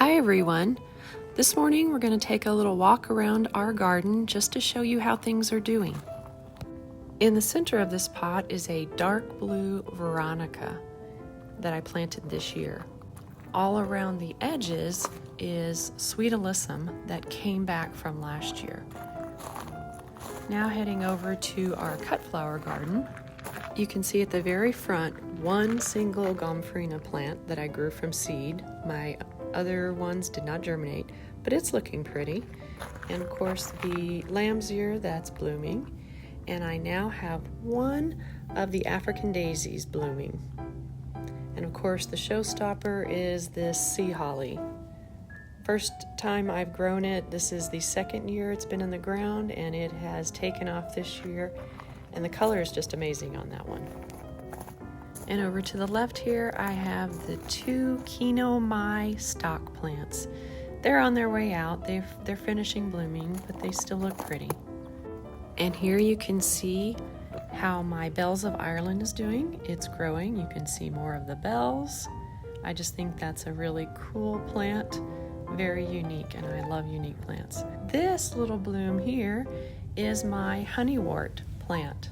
Hi everyone. This morning we're going to take a little walk around our garden just to show you how things are doing. In the center of this pot is a dark blue Veronica that I planted this year. All around the edges is Sweet Alyssum that came back from last year. Now heading over to our cut flower garden, you can see at the very front one single Gomphrena plant that I grew from seed. My other ones did not germinate, but it's looking pretty. And of course the lamb's ear that's blooming. And I now have one of the African daisies blooming. And of course the showstopper is this sea holly. First time I've grown it, this is the second year it's been in the ground, and it has taken off this year. And the color is just amazing on that one. And over to the left here, I have the two Kino Mai stock plants. They're on their way out. They're finishing blooming, but they still look pretty. And here you can see how my Bells of Ireland is doing. It's growing. You can see more of the bells. I just think that's a really cool plant. Very unique, and I love unique plants. This little bloom here is my honeywort plant.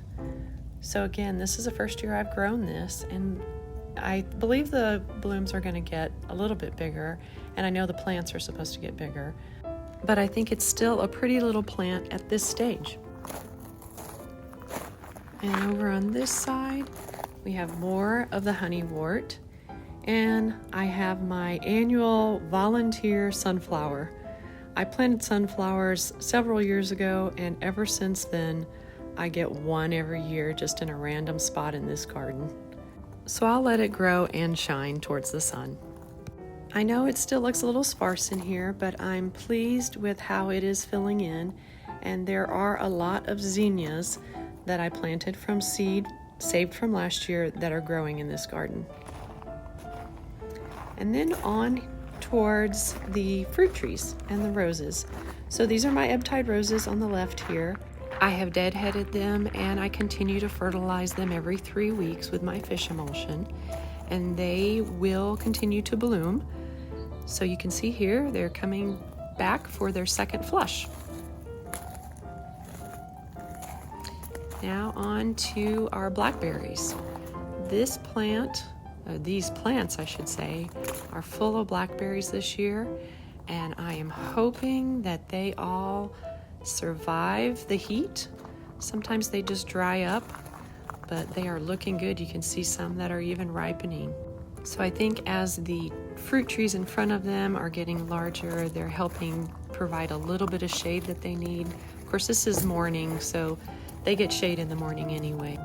So again, this is the first year I've grown this, and I believe the blooms are going to get a little bit bigger, and I know the plants are supposed to get bigger, but I think it's still a pretty little plant at this stage. And over on this side, we have more of the honeywort, and I have my annual volunteer sunflower. I planted sunflowers several years ago, and ever since then, I get one every year just in a random spot in this garden. So I'll let it grow and shine towards the sun. I know it still looks a little sparse in here, but I'm pleased with how it is filling in, and there are a lot of zinnias that I planted from seed, saved from last year, that are growing in this garden. And then on towards the fruit trees and the roses. So these are my ebb-tide roses on the left here. I have deadheaded them, and I continue to fertilize them every 3 weeks with my fish emulsion, and they will continue to bloom. So you can see here they're coming back for their second flush. Now on to our blackberries. These plants I should say, are full of blackberries this year, and I am hoping that they all survive the heat. Sometimes they just dry up, but they are looking good. You can see some that are even ripening. So I think as the fruit trees in front of them are getting larger, they're helping provide a little bit of shade that they need. Of course, this is morning, so they get shade in the morning anyway.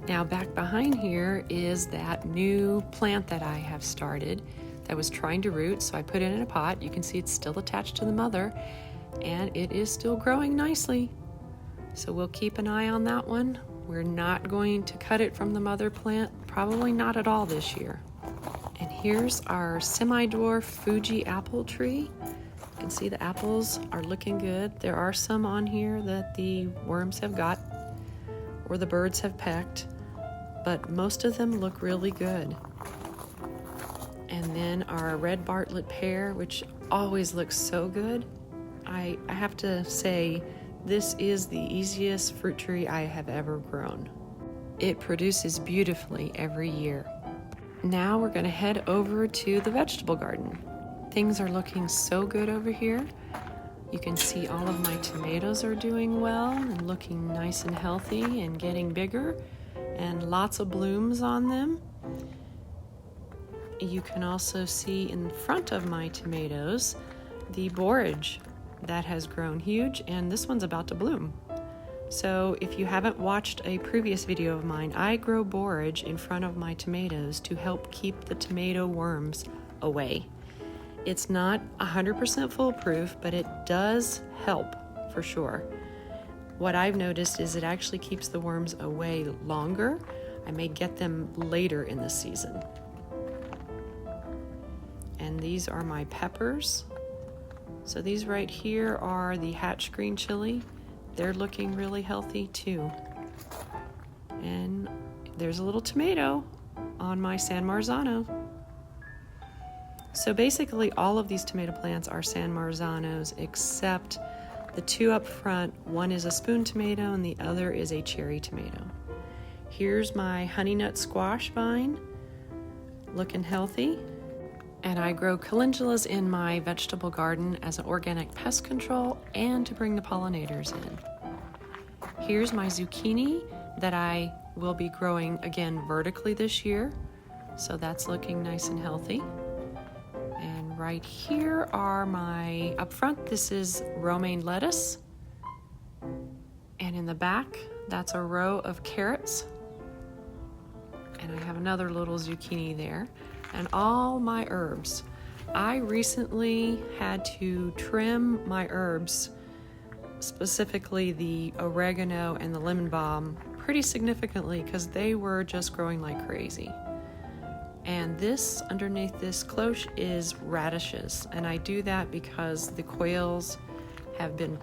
Now back behind here is that new plant that I have started that was trying to root, so I put it in a pot. You can see it's still attached to the mother, and it is still growing nicely. So we'll keep an eye on that one. We're not going to cut it from the mother plant, probably not at all this year. And here's our semi-dwarf Fuji apple tree. You can see the apples are looking good. There are some on here that the worms have got or the birds have pecked, but most of them look really good. And then our red Bartlett pear, which always looks so good. I have to say, this is the easiest fruit tree I have ever grown. It produces beautifully every year. Now we're going to head over to the vegetable garden. Things are looking so good over here. You can see all of my tomatoes are doing well and looking nice and healthy and getting bigger, and lots of blooms on them. You can also see in front of my tomatoes the borage that has grown huge, and this one's about to bloom. So if you haven't watched a previous video of mine, I grow borage in front of my tomatoes to help keep the tomato worms away. It's not 100% foolproof, but it does help for sure. What I've noticed is it actually keeps the worms away longer. I may get them later in the season. And these are my peppers. So these right here are the hatch green chili. They're looking really healthy too. And there's a little tomato on my San Marzano. So basically all of these tomato plants are San Marzanos except the two up front. One is a spoon tomato and the other is a cherry tomato. Here's my honey nut squash vine, looking healthy. And I grow calendulas in my vegetable garden as an organic pest control and to bring the pollinators in. Here's my zucchini that I will be growing again vertically this year. So that's looking nice and healthy. And right here are my, up front, this is romaine lettuce. And in the back, that's a row of carrots. And I have another little zucchini there. And all my herbs. I recently had to trim my herbs, specifically the oregano and the lemon balm, pretty significantly because they were just growing like crazy. And this, underneath this cloche, is radishes. And I do that because the quails have been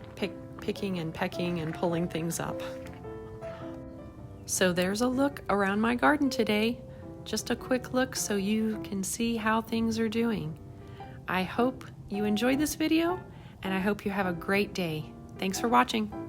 picking and pecking and pulling things up. So there's a look around my garden today. Just a quick look so you can see how things are doing. I hope you enjoyed this video, and I hope you have a great day. Thanks for watching.